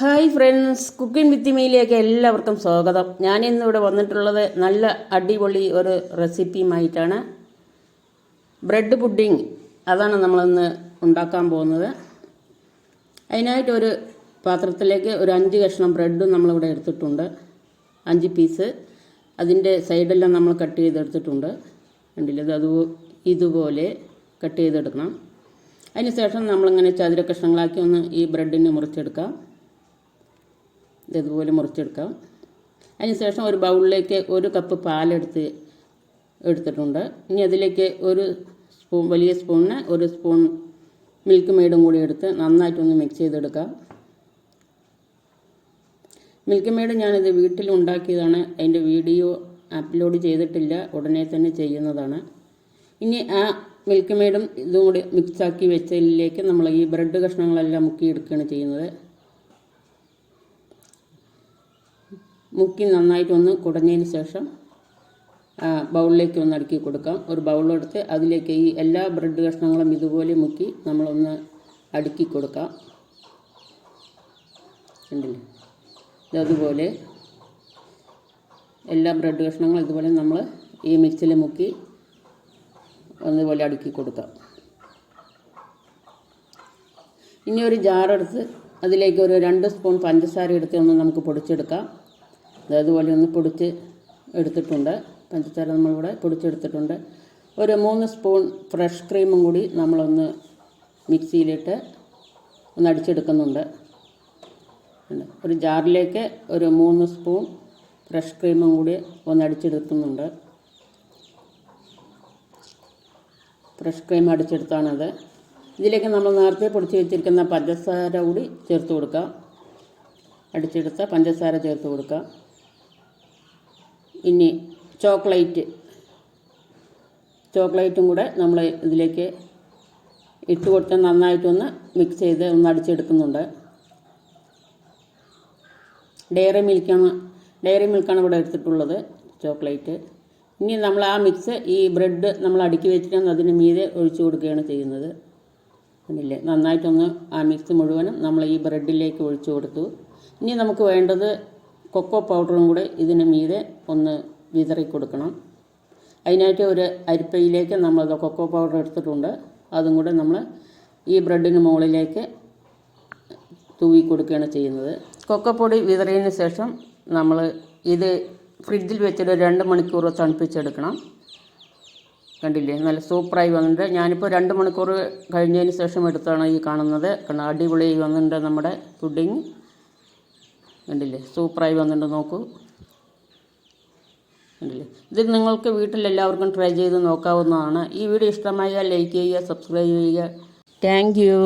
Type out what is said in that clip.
Hi friends, cooking വിത്ത് മീയിലേക്ക് എല്ലാവർക്കും സ്വാഗതം. ഞാനിന്നിവിടെ വന്നിട്ടുള്ളത് നല്ല അടിപൊളി ഒരു റെസിപ്പിയുമായിട്ടാണ്. ബ്രെഡ് പുഡിംഗ്, അതാണ് നമ്മളിന്ന് ഉണ്ടാക്കാൻ പോകുന്നത്. അതിനായിട്ടൊരു പാത്രത്തിലേക്ക് ഒരു 5 കഷ്ണം ബ്രെഡ് നമ്മളിവിടെ എടുത്തിട്ടുണ്ട്. 5 പീസ്. അതിൻ്റെ സൈഡെല്ലാം നമ്മൾ കട്ട് ചെയ്തെടുത്തിട്ടുണ്ട്. കണ്ടില്ലേ, അത് ഇതുപോലെ കട്ട് ചെയ്തെടുക്കണം. അതിന് ശേഷം നമ്മളിങ്ങനെ ചതുര കഷ്ണങ്ങളാക്കി ഒന്ന് ഈ ബ്രെഡിനെ മുറിച്ചെടുക്കാം. ഇതുപോലെ മുറിച്ചെടുക്കാം. അതിനുശേഷം ഒരു ബൗളിലേക്ക് 1 കപ്പ് എടുത്തിട്ടുണ്ട്. ഇനി അതിലേക്ക് വലിയ സ്പൂണിന് 1 സ്പൂൺ മിൽക്ക് മെയ്ഡും കൂടി എടുത്ത് നന്നായിട്ടൊന്ന് മിക്സ് ചെയ്തെടുക്കാം. മിൽക്ക് മെയ്ഡ് ഞാനിത് വീട്ടിൽ ഉണ്ടാക്കിയതാണ്. അതിൻ്റെ വീഡിയോ അപ്ലോഡ് ചെയ്തിട്ടില്ല, ഉടനെ തന്നെ ചെയ്യുന്നതാണ്. ഇനി ആ മിൽക്ക് മെയ്ഡും ഇതും കൂടി മിക്സാക്കി വെച്ചതിലേക്ക് നമ്മൾ ഈ ബ്രെഡ് കഷ്ണങ്ങളെല്ലാം മുക്കിയെടുക്കുകയാണ് ചെയ്യുന്നത്. മുക്കി നന്നായിട്ടൊന്ന് കുടഞ്ഞതിന് ശേഷം ബൗളിലേക്ക് ഒന്ന് അടുക്കി കൊടുക്കാം. ഒരു ബൗളെടുത്ത് അതിലേക്ക് ഈ എല്ലാ ബ്രെഡ് കഷ്ണങ്ങളും ഇതുപോലെ മുക്കി നമ്മളൊന്ന് അടുക്കി കൊടുക്കാം. ഉണ്ടല്ലേ, ഇതുപോലെ എല്ലാ ബ്രെഡ് കഷ്ണങ്ങളും ഇതുപോലെ നമ്മൾ ഈ മിക്സിൽ മുക്കി ഒന്നുപോലെ അടുക്കി കൊടുക്കാം. ഇനി ഒരു ജാറെടുത്ത് അതിലേക്ക് ഒരു 2 സ്പൂൺ പഞ്ചസാര എടുത്ത് ഒന്ന് നമുക്ക് പൊടിച്ചെടുക്കാം. അതുപോലെ ഒന്ന് പൊടിച്ച് എടുത്തിട്ടുണ്ട്. പഞ്ചസാര നമ്മളിവിടെ പൊടിച്ചെടുത്തിട്ടുണ്ട്. ഒരു 3 സ്പൂൺ ഫ്രഷ് ക്രീമും കൂടി നമ്മളൊന്ന് മിക്സിയിലിട്ട് ഒന്ന് അടിച്ചെടുക്കുന്നുണ്ട്. ഒരു ജാറിലേക്ക് ഒരു 3 സ്പൂൺ ഫ്രഷ് ക്രീമും കൂടി ഒന്ന് അടിച്ചെടുക്കുന്നുണ്ട്. Fresh cream അടിച്ചെടുത്താണത്. ഇതിലേക്ക് നമ്മൾ നേരത്തെ പൊടിച്ച് വെച്ചിരിക്കുന്ന പഞ്ചസാര കൂടി ചേർത്ത് കൊടുക്കാം. അടിച്ചെടുത്ത പഞ്ചസാര ചേർത്ത് കൊടുക്കാം. ഇനി ചോക്ലേറ്റും കൂടെ നമ്മൾ ഇതിലേക്ക് ഇട്ട് കൊടുത്ത് നന്നായിട്ടൊന്ന് മിക്സ് ചെയ്ത് ഒന്ന് അടിച്ചെടുക്കുന്നുണ്ട്. ഡയറി മിൽക്കാണ് ഇവിടെ എടുത്തിട്ടുള്ളത്, ചോക്ലേറ്റ്. ഇനി നമ്മൾ ആ മിക്സ് ഈ ബ്രെഡ് നമ്മൾ അടുക്കി വെച്ചിട്ട് അതിന് മീതെ ഒഴിച്ചു കൊടുക്കുകയാണ് ചെയ്യുന്നത്. കണ്ടില്ലേ, നന്നായിട്ടൊന്ന് ആ മിക്സ് മുഴുവനും നമ്മൾ ഈ ബ്രെഡിലേക്ക് ഒഴിച്ചു കൊടുത്തു. ഇനി നമുക്ക് വേണ്ടത് കൊക്കോ പൗഡറും കൂടെ ഇതിന് മീതെ ഒന്ന് വിതറി കൊടുക്കണം. അതിനായിട്ട് ഒരു അരിപ്പയിലേക്ക് നമ്മൾ കൊക്കോ പൗഡർ എടുത്തിട്ടുണ്ട്. അതും കൂടെ നമ്മൾ ഈ ബ്രെഡിന് മുകളിലേക്ക് തൂവി കൊടുക്കുകയാണ് ചെയ്യുന്നത്. കൊക്കോ പൊടി വിതറിയതിന് ശേഷം നമ്മൾ ഇത് ഫ്രിഡ്ജിൽ വെച്ചിട്ട് 2 മണിക്കൂർ തണുപ്പിച്ചെടുക്കണം. കണ്ടില്ലേ, നല്ല സൂപ്പറായി വന്നിട്ടുണ്ട്. ഞാനിപ്പോൾ 2 മണിക്കൂർ കഴിഞ്ഞതിന് ശേഷം എടുത്താണ് ഈ കാണുന്നത്. കാരണം അടിപൊളി വന്നിട്ടുണ്ട് നമ്മുടെ പുഡിങ്. കണ്ടില്ലേ, സൂപ്പറായി വന്നിട്ടുണ്ട്. നോക്കൂ, കണ്ടില്ലേ. ഇത് നിങ്ങൾക്ക് വീട്ടിലെല്ലാവർക്കും ട്രൈ ചെയ്ത് നോക്കാവുന്നതാണ്. ഈ വീഡിയോ ഇഷ്ടമായാൽ ലൈക്ക് ചെയ്യുക, സബ്സ്ക്രൈബ് ചെയ്യുക. Thank you.